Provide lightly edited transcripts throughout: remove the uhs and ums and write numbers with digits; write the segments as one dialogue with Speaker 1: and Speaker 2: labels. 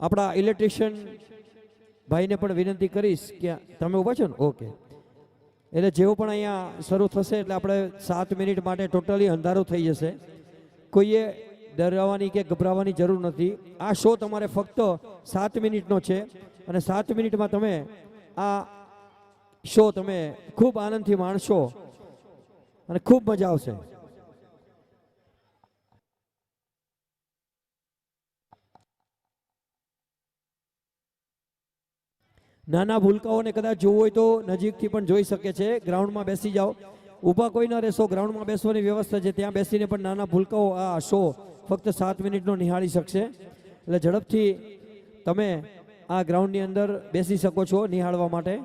Speaker 1: આપણા ઇલેક્ટ્રિશિયન ભાઈને પણ વિનંતી કરીશ કે તમે ઊભા છો ને ઓકે, એટલે જેવું પણ અહીંયા શરૂ થશે એટલે આપણે 7 મિનિટ માટે ટોટલી અંધારું થઈ જશે. કોઈએ ડરવાની કે ગભરાવાની જરૂર નથી. આ શો તમારે ફક્ત 7 મિનિટનો છે અને 7 મિનિટમાં તમે આ શો તમે ખૂબ આનંદથી માણશો અને ખૂબ મજા આવશે. નાના ભૂલકાઓને કદાચ જોવું હોય તો નજીકથી પણ જોઈ શકે છે. ગ્રાઉન્ડમાં બેસી જાઓ, ઊભા કોઈ ના રહેશો, ગ્રાઉન્ડમાં બેસવાની વ્યવસ્થા છે, ત્યાં બેસીને પણ નાના ભૂલકાઓ આ શો ફક્ત 7 મિનિટનો નિહાળી શકશે. એટલે ઝડપથી તમે આ ગ્રાઉન્ડની અંદર બેસી શકો છો નિહાળવા માટે.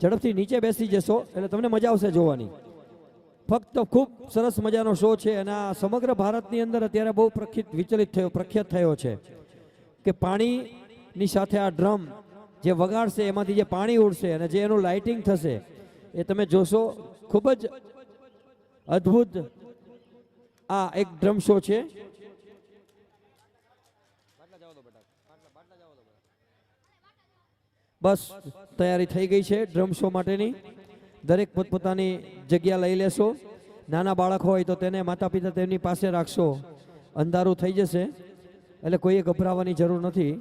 Speaker 1: ઝડપથી નીચે બેસી જશો એટલે તમને મજા આવશે જોવાની. ફક્ત ખૂબ સરસ મજાનો શો છે અને આ સમગ્ર ભારતની અંદર અત્યારે બહુ પ્રખ્યાત થયો છે કે પાણીની સાથે આ ડ્રમ જે વગાડશે એમાંથી જે પાણી ઉડશે અને જે એનું લાઇટિંગ થશે એ તમે જોશો. ખૂબ જ અદ્ભુત આ એક ડ્રમ શો છે. બસ તૈયારી થઈ ગઈ છે ડ્રમ શો માટેની. દરેક પોતપોતાની જગ્યા લઈ લેશો. નાના બાળક હોય તો તેને માતા પિતા તેમની પાસે રાખશો. અંધારું થઈ જશે એટલે કોઈએ ગભરાવાની જરૂર નથી.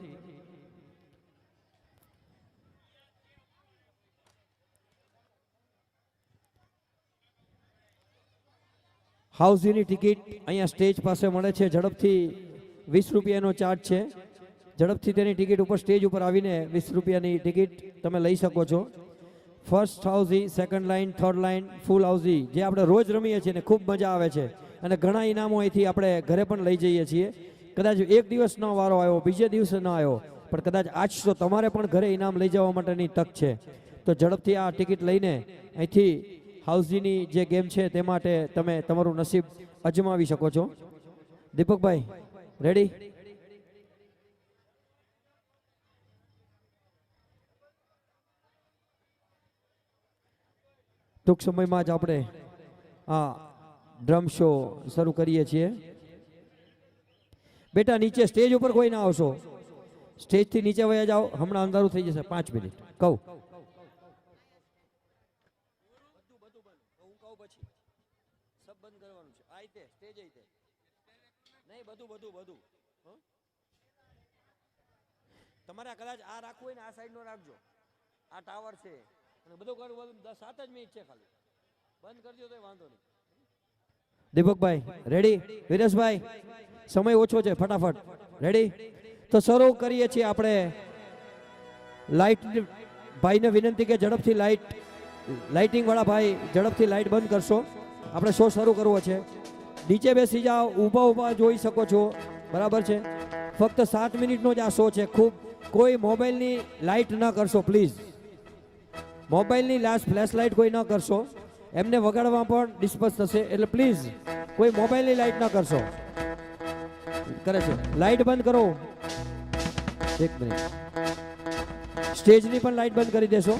Speaker 1: હાઉસીની ટિકિટ અહીંયા સ્ટેજ પાસે મળે છે. ઝડપથી 20 રૂપિયાનો ચાર્જ છે. ઝડપથી તેની ટિકિટ ઉપર સ્ટેજ ઉપર આવીને 20 રૂપિયાની ટિકિટ તમે લઈ શકો છો. First housie, second line, third line, full housie જે આપણે રોજ રમીએ છીએ ને ખૂબ મજા આવે છે અને ઘણા ઇનામો અહીંથી આપણે ઘરે પણ લઈ જઈએ છીએ. કદાચ એક દિવસનો વારો આવ્યો, બીજે દિવસે ન આવ્યો, પણ કદાચ આજ તો તમારે પણ ઘરે ઇનામ લઈ જવા માટેની તક છે. તો ઝડપથી આ ટિકિટ લઈને અહીંથી હાઉસીની જે ગેમ છે તે માટે તમે તમારું નસીબ અજમાવી શકો છો. દીપકભાઈ રેડી? ટૂંક સમયમાં જ આપણે આ ડ્રમ શો શરૂ કરીએ છીએ. બેટા નીચે સ્ટેજ ઉપર કોઈ ના આવશો, સ્ટેજથી નીચે વયા જાઓ. હમણાં અંધારું થઈ જશે. 5 મિનિટ કહું. તમારે કદાચ આ રાખવું હોય ને આ સાઈડ નો રાખજો. આ ટાવર છે અને બધું કરવું 7 જ મિનિટ છે ખાલી. બંધ કરજો તો વાંધો નહીં. દીપકભાઈ રેડી? વિરેશભાઈ સમય ઓછો છે, ફટાફટ રેડી? તો શરૂ કરીએ છીએ આપણે. લાઇટ ભાઈને વિનંતી કે ઝડપથી લાઇટિંગ વાળા ભાઈ ઝડપથી લાઇટ બંધ કરશો. આપણે શો શરૂ કરવો છે. નીચે બેસી જાઓ, ઊભા જોઈ શકો છો. બરાબર છે? ફક્ત 7 મિનિટનો જ આ શો છે. ખૂબ કોઈ મોબાઈલની લાઇટ ન કરશો પ્લીઝ. મોબાઈલની ફ્લેશ લાઇટ કોઈ ન કરશો. એમને વગાડવા પણ ડિસ્પર્સ થશે એટલે પ્લીઝ કોઈ મોબાઈલની લાઇટ ન કરશો. કરે છે લાઇટ બંધ કરો. 1 મિનિટ. સ્ટેજની પણ લાઇટ બંધ કરી દેશો.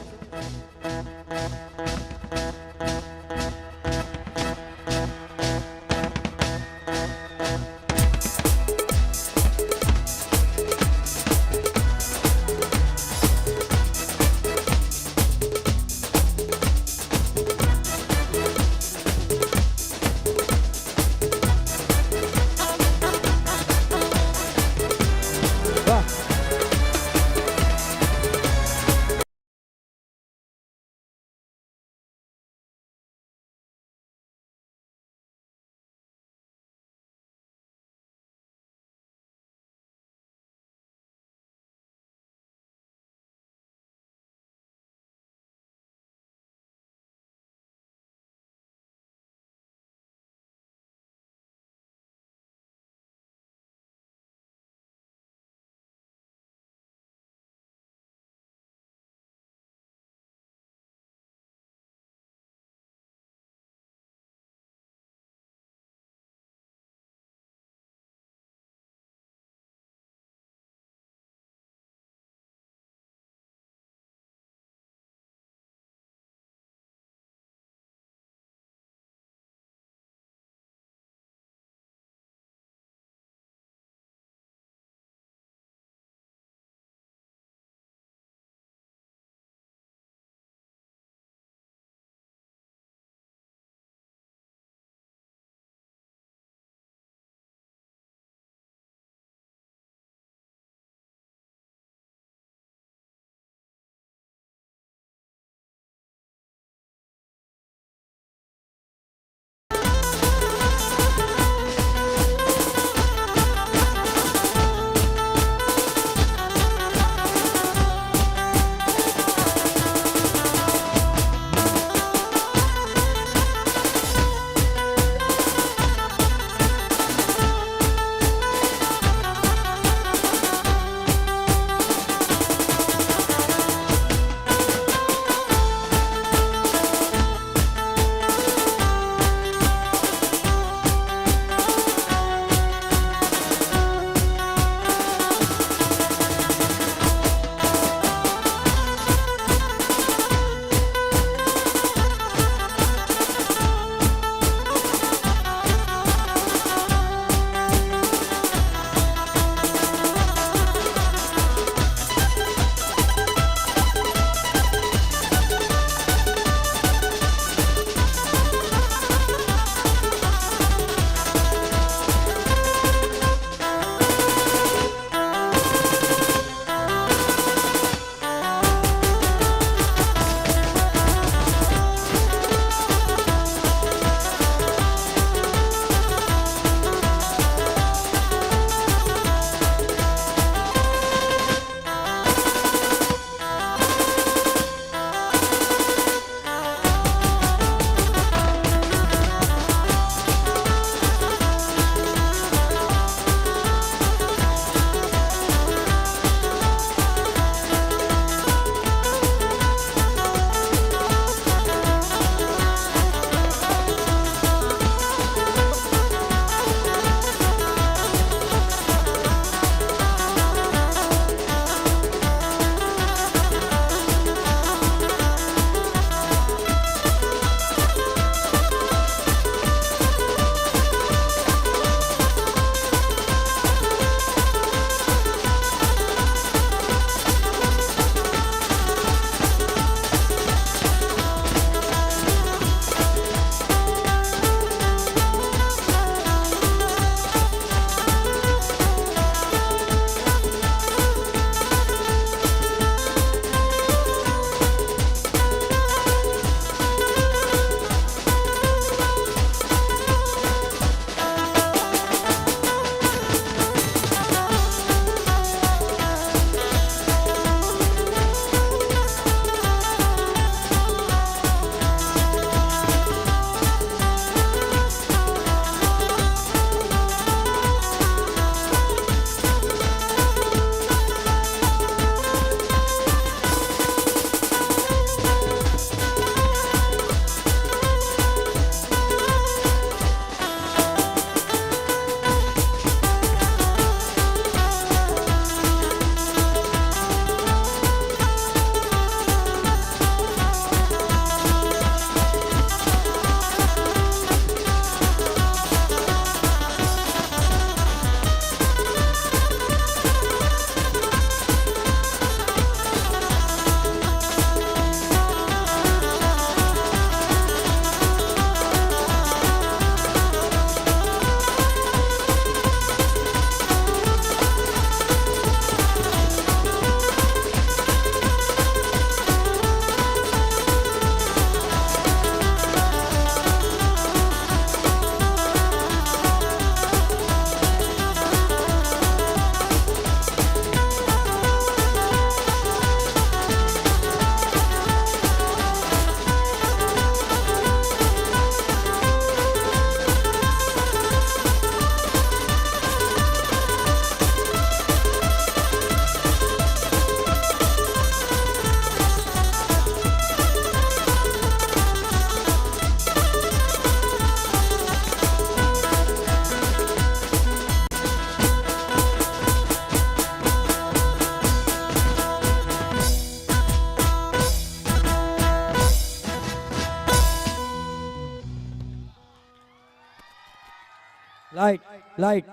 Speaker 1: લાઈટ.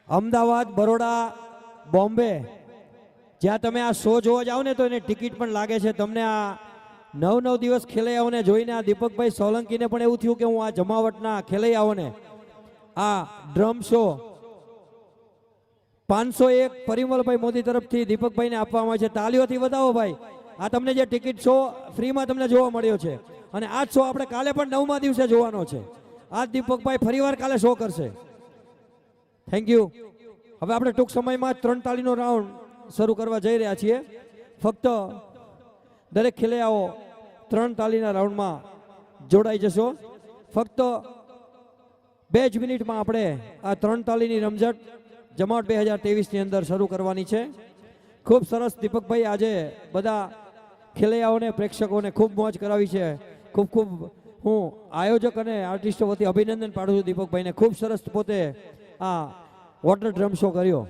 Speaker 1: અમદાવાદ, બરોડા, બોમ્બે જ્યાં તમે આ શો જોવા જાઓ ને તો એને ટિકિટ પણ લાગે છે. તમને આ 9 દિવસ ખેલૈયાઓને જોઈને આ દીપકભાઈ સોલંકીને પણ એવું થયું કે હું આ જમાવટના ખેલૈયાઓને આ ડ્રમ શો 501 પરિમલભાઈ મોદી તરફથી દીપકભાઈને આપવામાં આવે છે. તાલીઓથી વધાવો ભાઈ. આ તમને જે ટિકિટ શો ફ્રીમાં તમને જોવા મળ્યો છે અને આ જ શો આપણે કાલે પણ 9મા દિવસે જોવાનો છે. આ જ દીપકભાઈ ફરીવાર કાલે શો કરશે. Thank you. હવે આપણે ટૂંક સમયમાં 3 તાળીનો રાઉન્ડ શરૂ કરવા જઈ રહ્યા છીએ. ફક્ત દરેક ખેલૈયાઓ 3 તાળીના રાઉન્ડમાં જોડાઈ જશો. ફક્ત 2 જ મિનિટમાં આપણે આ 3 તાળીની રમઝટ જમાવટ 2023ની અંદર શરૂ કરવાની છે. ખૂબ સરસ દીપકભાઈ આજે બધા ખેલૈયાઓને પ્રેક્ષકોને ખૂબ મોજ કરાવી છે. ખૂબ ખૂબ હું આયોજક અને આર્ટિસ્ટો વતી અભિનંદન પાડું છું દીપકભાઈને. ખૂબ સરસ પોતે આ વોટર ડ્રમ શો કર્યો.